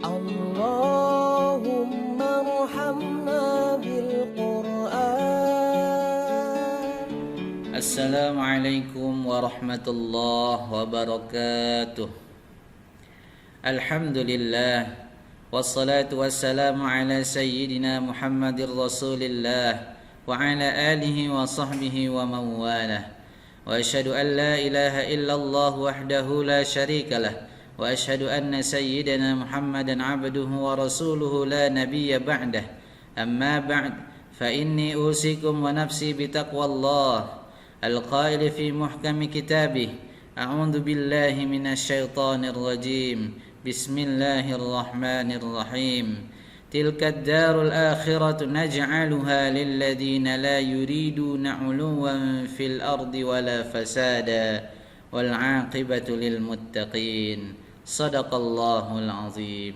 اللهم ارحمنا بالقرآن. السلام عليكم ورحمة الله وبركاته. الحمد لله والصلاة والسلام على سيدنا محمد رسول الله وعلى آله وصحبه ومن والاه، وأشهد أن لا إله إلا الله وحده لا شريك له، وأشهد أن سيدنا محمدا عبده ورسوله لا نبي بعده. أما بعد فإني أوصيكم ونفسي بتقوى الله القائل في محكم كتابه: أعوذ بالله من الشيطان الرجيم، بسم الله الرحمن الرحيم. تلك الدار الآخرة نجعلها للذين لا يريدون علوا في الأرض ولا فسادا والعاقبة للمتقين. صدق الله العظيم.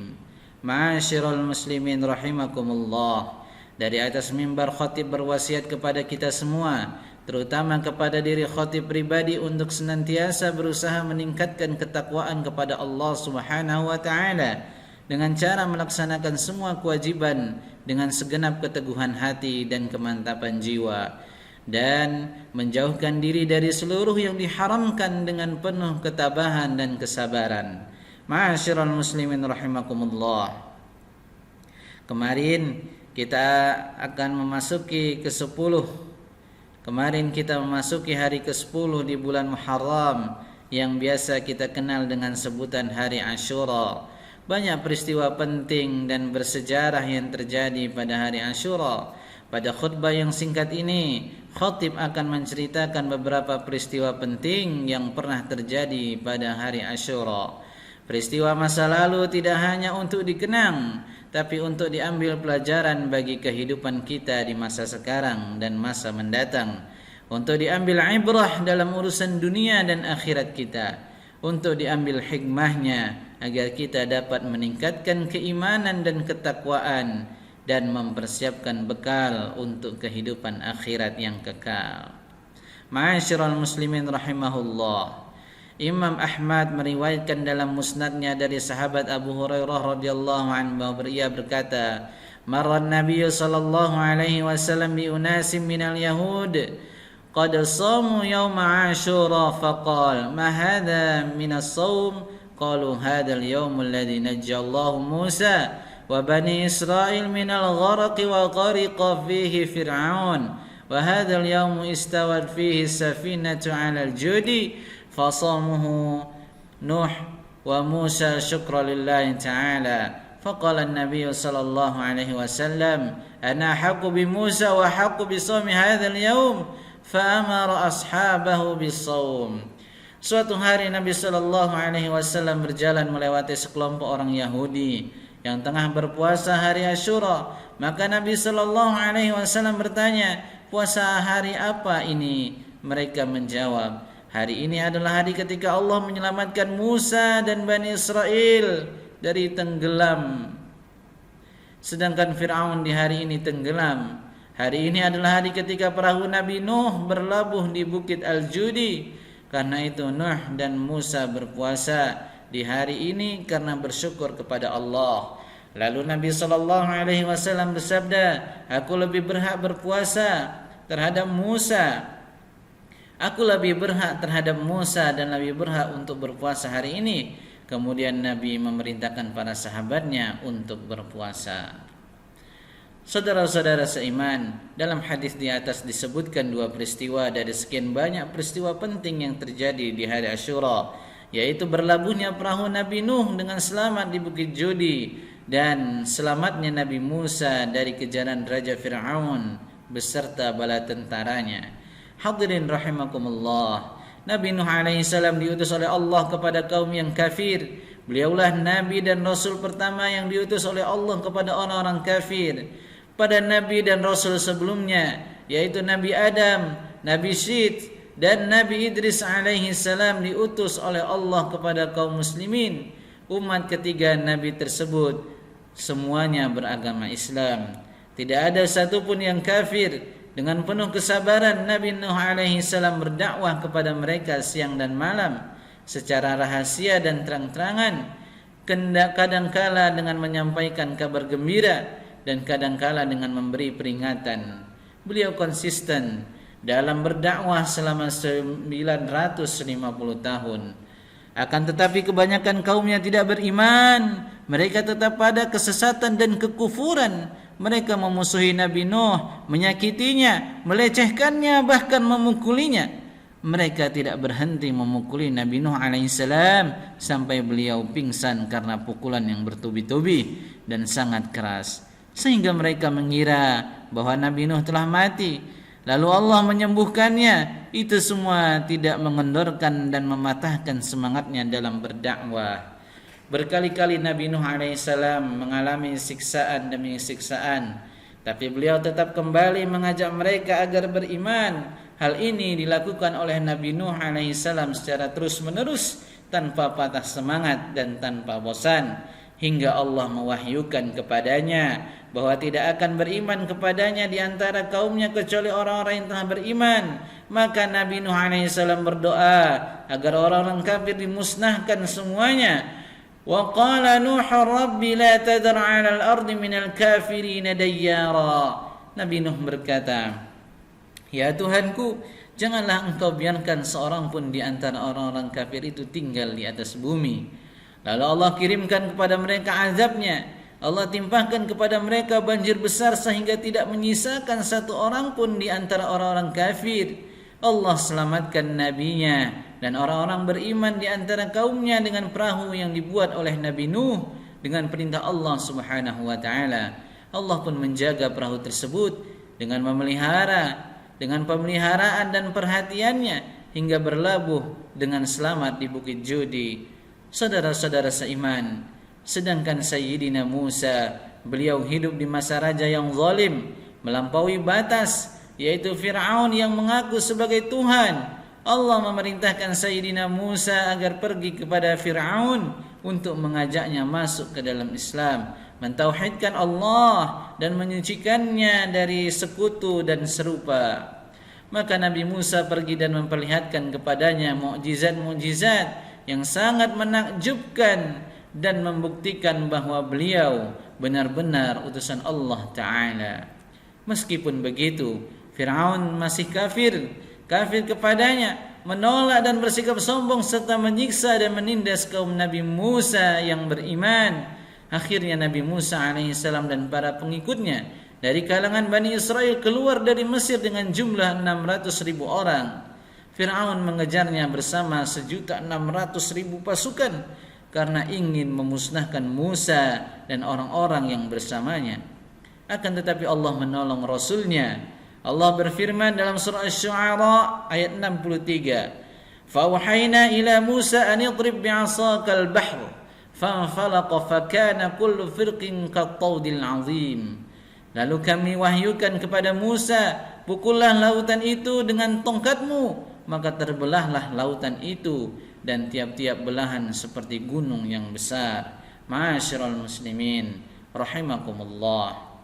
Ma'asyiral muslimin rahimakumullah. Dari atas mimbar khatib berwasiat kepada kita semua, terutama kepada diri khatib pribadi, untuk senantiasa berusaha meningkatkan ketakwaan kepada Allah Subhanahu wa taala dengan cara melaksanakan semua kewajiban dengan segenap keteguhan hati dan kemantapan jiwa, dan menjauhkan diri dari seluruh yang diharamkan dengan penuh ketabahan dan kesabaran. Ma'asyiral muslimin rahimakumullah. Kemarin kita akan memasuki ke-10. Kemarin kita memasuki hari ke-10 di bulan Muharram yang biasa kita kenal dengan sebutan hari Ashura. Banyak peristiwa penting dan bersejarah yang terjadi pada hari Ashura. Pada khutbah yang singkat ini, khatib akan menceritakan beberapa peristiwa penting yang pernah terjadi pada hari Ashura. Peristiwa masa lalu tidak hanya untuk dikenang, tapi untuk diambil pelajaran bagi kehidupan kita di masa sekarang dan masa mendatang, untuk diambil ibrah dalam urusan dunia dan akhirat kita, untuk diambil hikmahnya agar kita dapat meningkatkan keimanan dan ketakwaan dan mempersiapkan bekal untuk kehidupan akhirat yang kekal. Ma'asyiral muslimin rahimahullah. Imam Ahmad meriwayatkan dalam musnadnya dari sahabat Abu Hurairah radhiyallahu anhu, ia berkata, "Marra an-nabiy sallallahu alaihi wasallam bi unasin minal yahud qad shamu yawm Ashura faqala ma hadha min as-shaum qalu hadha al-yawm alladhi najja Allahu Musa wa bani Israil min al-gharq wa qariqa fihi Fir'aun wa hadha al-yawm istawat fihi as-safinatu 'ala al-judi fasamuhu Nuh wa Musa syukra lillahi ta'ala." Faqala an-nabiy sallallahu alaihi wasallam, "Ana haqqu bi Musa wa haqqu bi shaumi hadzal yaum." Fa'amara ashabahu bis-shaum. Suatu hari Nabi sallallahu alaihi wasallam berjalan melewati sekelompok orang Yahudi yang tengah berpuasa hari Asyura. Maka Nabi sallallahu alaihi wasallam bertanya, "Puasa hari apa ini?" Mereka menjawab, "Hari ini adalah hari ketika Allah menyelamatkan Musa dan Bani Israel dari tenggelam. Sedangkan Fir'aun di hari ini tenggelam. Hari ini adalah hari ketika perahu Nabi Nuh berlabuh di Bukit Al-Judi. Karena itu Nuh dan Musa berpuasa di hari ini karena bersyukur kepada Allah." Lalu Nabi sallallahu alaihi wasallam bersabda, "Aku lebih berhak berpuasa terhadap Musa. Aku lebih berhak terhadap Musa dan lebih berhak untuk berpuasa hari ini." Kemudian Nabi memerintahkan para sahabatnya untuk berpuasa. Saudara-saudara seiman, dalam hadis di atas disebutkan dua peristiwa dari sekian banyak peristiwa penting yang terjadi di hari Asyura, yaitu berlabuhnya perahu Nabi Nuh dengan selamat di Bukit Judi dan selamatnya Nabi Musa dari kejaran Raja Fir'aun beserta bala tentaranya. Hadirin rahimakumullah, Nabi Nuh alaihissalam diutus oleh Allah kepada kaum yang kafir. Beliaulah Nabi dan Rasul pertama yang diutus oleh Allah kepada orang-orang kafir. Pada Nabi dan Rasul sebelumnya, yaitu Nabi Adam, Nabi Syed, dan Nabi Idris alaihissalam diutus oleh Allah kepada kaum muslimin. Umat ketiga Nabi tersebut semuanya beragama Islam. Tidak ada satupun yang kafir. Dengan penuh kesabaran Nabi Nuh alaihi salam berdakwah kepada mereka siang dan malam secara rahasia dan terang-terangan. kadangkala dengan menyampaikan kabar gembira, dan kadangkala dengan memberi peringatan. Beliau konsisten dalam berdakwah selama 950 tahun. Akan tetapi kebanyakan kaumnya tidak beriman. Mereka tetap pada kesesatan dan kekufuran. Mereka memusuhi Nabi Nuh, menyakitinya, melecehkannya, bahkan memukulinya. Mereka tidak berhenti memukuli Nabi Nuh alaihissalam sampai beliau pingsan karena pukulan yang bertubi-tubi dan sangat keras, sehingga mereka mengira bahwa Nabi Nuh telah mati. Lalu Allah menyembuhkannya. Itu semua tidak mengendorkan dan mematahkan semangatnya dalam berdakwah. Berkali-kali Nabi Nuh alaihissalam mengalami siksaan demi siksaan, tapi beliau tetap kembali mengajak mereka agar beriman. Hal ini dilakukan oleh Nabi Nuh alaihissalam secara terus-menerus, tanpa patah semangat dan tanpa bosan, hingga Allah mewahyukan kepadanya bahwa tidak akan beriman kepadanya di antara kaumnya kecuali orang-orang yang telah beriman. Maka Nabi Nuh alaihissalam berdoa agar orang-orang kafir dimusnahkan semuanya. Wa qala Nuh rabbi la tadar 'ala al-ardi minal kafirin dayyara. Nabi Nuh berkata, ya Tuhanku, janganlah engkau biarkan seorang pun di antara orang-orang kafir itu tinggal di atas bumi. Lalu Allah kirimkan kepada mereka azabnya. Allah timpahkan kepada mereka banjir besar sehingga tidak menyisakan satu orang pun di antara orang-orang kafir. Allah selamatkan nabinya dan orang-orang beriman di antara kaumnya dengan perahu yang dibuat oleh Nabi Nuh dengan perintah Allah Subhanahu wa taala. Allah pun menjaga perahu tersebut dengan pemeliharaan dan perhatiannya hingga berlabuh dengan selamat di Bukit Judi. Saudara-saudara seiman, sedangkan Sayyidina Musa, beliau hidup di masa raja yang zalim, melampaui batas, yaitu Fir'aun yang mengaku sebagai Tuhan. Allah memerintahkan Sayyidina Musa agar pergi kepada Fir'aun untuk mengajaknya masuk ke dalam Islam, mentauhidkan Allah dan menyucikannya dari sekutu dan serupa. Maka Nabi Musa pergi dan memperlihatkan kepadanya mukjizat-mukjizat yang sangat menakjubkan dan membuktikan bahwa beliau benar-benar utusan Allah Ta'ala. Meskipun begitu, Fir'aun masih kafir kepadanya, menolak dan bersikap sombong serta menyiksa dan menindas kaum Nabi Musa yang beriman. Akhirnya Nabi Musa alaihissalam dan para pengikutnya dari kalangan Bani Israel keluar dari Mesir dengan jumlah 600.000 orang. Fir'aun mengejarnya bersama 1.600.000 pasukan karena ingin memusnahkan Musa dan orang-orang yang bersamanya. Akan tetapi Allah menolong Rasulnya. Allah berfirman dalam surah Asy-Syu'ara ayat 63, "Fawhayna ila Musa an idrib bi'asakal bahr, fanfalaqa fakana kullu firqin kattawdil 'azim." Lalu kami wahyukan kepada Musa, pukullah lautan itu dengan tongkatmu, maka terbelahlah lautan itu dan tiap-tiap belahan seperti gunung yang besar. Ma'asyiral muslimin rahimakumullah.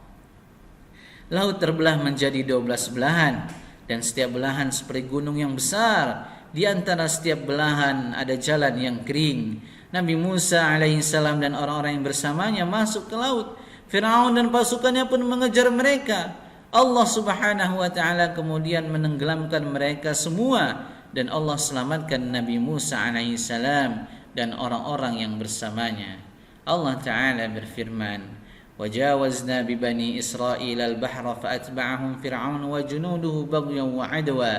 Laut terbelah menjadi 12 belahan dan setiap belahan seperti gunung yang besar. Di antara setiap belahan ada jalan yang kering. Nabi Musa alaihissalam dan orang-orang yang bersamanya masuk ke laut. Fir'aun dan pasukannya pun mengejar mereka. Allah Subhanahu wa taala kemudian menenggelamkan mereka semua dan Allah selamatkan Nabi Musa alaihissalam dan orang-orang yang bersamanya. Allah Ta'ala berfirman, وجاوزنا ببني إسرائيل البحر فأتبعهم فرعون وجنوده بغيا وعدوا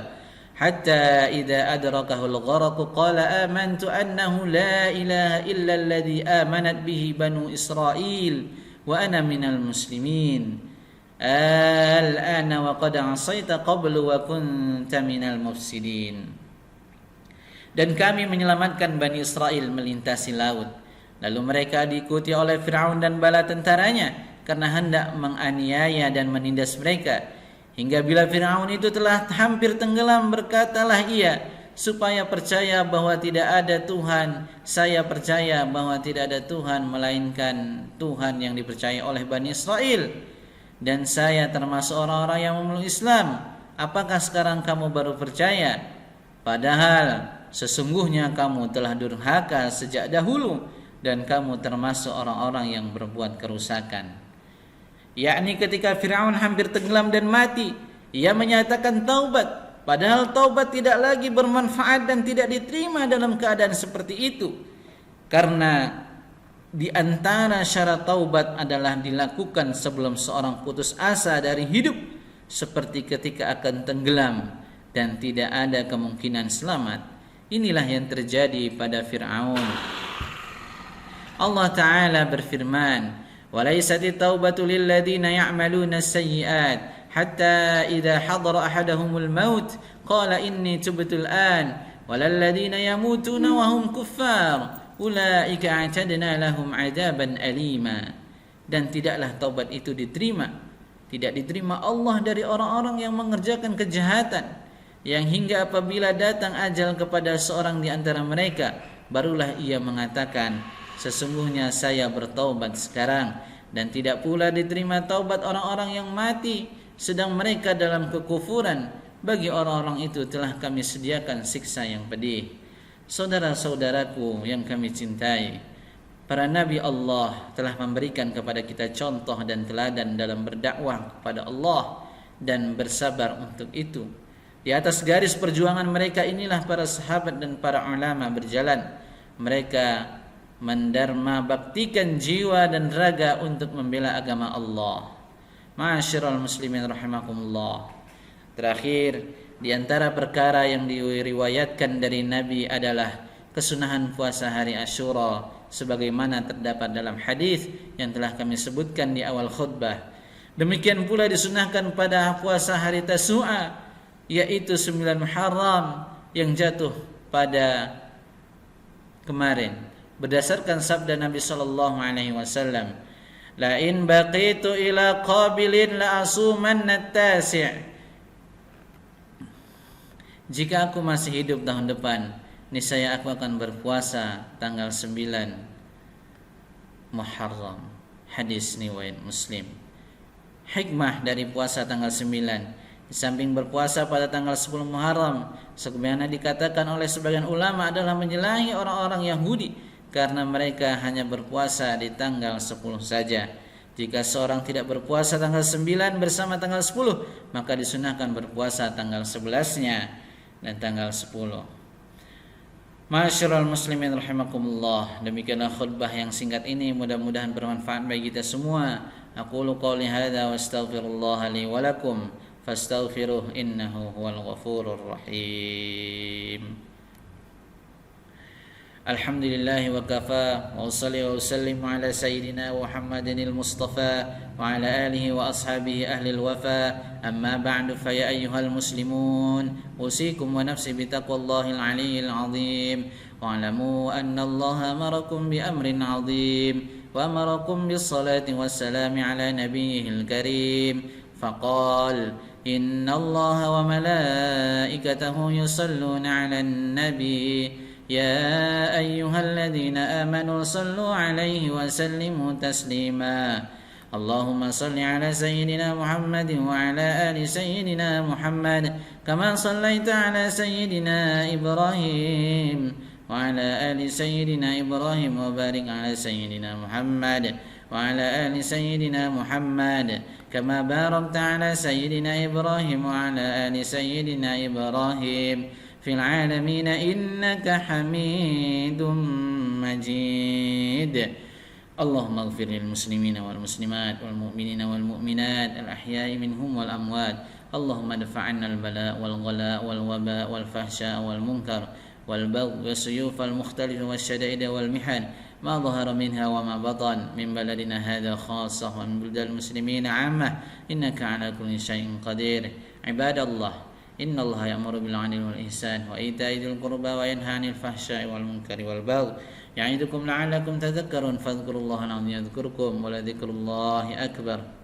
حتى إذا أدركه الغرق قال آمنت أنه لا إله إلا الذي آمنت به بنو إسرائيل وأنا من المسلمين الآن وقد عصيت قبل وكنت من المفسدين. Dan kami menyelamatkan Bani Israel melintasi laut. Lalu mereka diikuti oleh Fir'aun dan bala tentaranya karena hendak menganiaya dan menindas mereka. Hingga bila Fir'aun itu telah hampir tenggelam, berkatalah ia, supaya percaya bahwa tidak ada Tuhan. Saya percaya bahwa tidak ada Tuhan melainkan Tuhan yang dipercaya oleh Bani Israel. Dan saya termasuk orang-orang yang memeluk Islam. Apakah sekarang kamu baru percaya? Padahal sesungguhnya kamu telah durhaka sejak dahulu. dan kamu termasuk orang-orang yang berbuat kerusakan. Yakni ketika Fir'aun hampir tenggelam dan mati, ia menyatakan taubat, padahal taubat tidak lagi bermanfaat dan tidak diterima dalam keadaan seperti itu. Karena di antara syarat taubat adalah dilakukan sebelum seorang putus asa dari hidup, seperti ketika akan tenggelam dan tidak ada kemungkinan selamat. Inilah yang terjadi pada Fir'aun. Allah Ta'ala berfirman, "Walaysati taubatu lilladhina ya'maluna as-sayyi'at hatta idza hadara ahaduhumul maut qala inni tubtu al-an walladhina yamutuna wa hum kuffar ulaika a'tadna lahum 'adaban alima." Dan tidaklah taubat itu tidak diterima Allah dari orang-orang yang mengerjakan kejahatan, yang hingga apabila datang ajal kepada seorang di antara mereka, barulah ia mengatakan, sesungguhnya saya bertaubat sekarang. Dan tidak pula diterima taubat orang-orang yang mati sedang mereka dalam kekufuran. Bagi orang-orang itu telah kami sediakan siksa yang pedih. Saudara-saudaraku yang kami cintai, para nabi Allah telah memberikan kepada kita contoh dan teladan dalam berdakwah kepada Allah dan bersabar untuk itu. Di atas garis perjuangan mereka inilah para sahabat dan para ulama berjalan. Mereka mendarma baktikan jiwa dan raga untuk membela agama Allah. Ma'asyiral muslimin rahimakumullah. Terakhir, di antara perkara yang diriwayatkan dari Nabi adalah kesunahan puasa hari Asyura, sebagaimana terdapat dalam hadis yang telah kami sebutkan di awal khutbah. Demikian pula disunahkan pada puasa hari Tasu'a, yaitu 9 Muharram yang jatuh pada kemarin. Berdasarkan sabda Nabi sallallahu alaihi wasallam, "La in baqitu ila qabilin la asumanna at-tasi'." Jika aku masih hidup tahun depan, niscaya aku akan berpuasa tanggal 9 Muharram. Hadis riwayat Muslim. Hikmah dari puasa tanggal 9, di samping berpuasa pada tanggal 10 Muharram, sebagaimana dikatakan oleh sebagian ulama, adalah menyalahi orang-orang Yahudi karena mereka hanya berpuasa di tanggal 10 saja. Jika seorang tidak berpuasa tanggal 9 bersama tanggal 10, maka disunahkan berpuasa tanggal 11-nya dan tanggal 10. Ma'asyiral muslimin rahimakumullah. Demikianlah khutbah yang singkat ini, mudah-mudahan bermanfaat bagi kita semua. Aqulu qouli hadza wa astaghfirullah li wa lakum fastaghfiruh innahu huwal ghafurur rahim. Alhamdulillahi wa kafa wa usalli wa usallimu ala sayyidina Muhammadin al-Mustafa wa ala alihi wa ashabihi ahli al-wafa. Amma ba'du, fa ya ayyuhal muslimun, usikum wa nafsi bi taqwallahil aliyyil azim. Wa alamu anna Allaha amarakum bi amrin azim wa amarakum bis salati was salami ala nabiyyil karim. Faqal inna Allaha wa malaikatahu yusalluna 'alan nabi يا أيها الذين آمنوا صلوا عليه وسلموا تسليما. اللهم صل على سيدنا محمد وعلى آل سيدنا محمد كما صليت على سيدنا إبراهيم وعلى آل سيدنا إبراهيم وبارك على سيدنا محمد وعلى آل سيدنا محمد كما باركت على سيدنا إبراهيم وعلى آل سيدنا إبراهيم في العالمين إنك حميد مجيد. اللهم اغفر للمسلمين والمسلمات والمؤمنين والمؤمنات الأحياء منهم والأموات. اللهم ادفع عنا البلاء والغلاء والوباء والفحشاء والمنكر والبغي والسيوف المختلفة والشدائد والمحن ما ظهر منها وما بطن من بلدنا هذا خاصة ومن بلدان المسلمين عامة إنك على كل شيء قدير. عباد الله، إن الله يأمر بالعدل والإحسان وإيتاء ذي القربى وينهى عن الفحشاء والمنكر والبغي يعظكم لعلكم تذكرون. فاذكروا الله العظيم يذكركم ولذكر الله أكبر.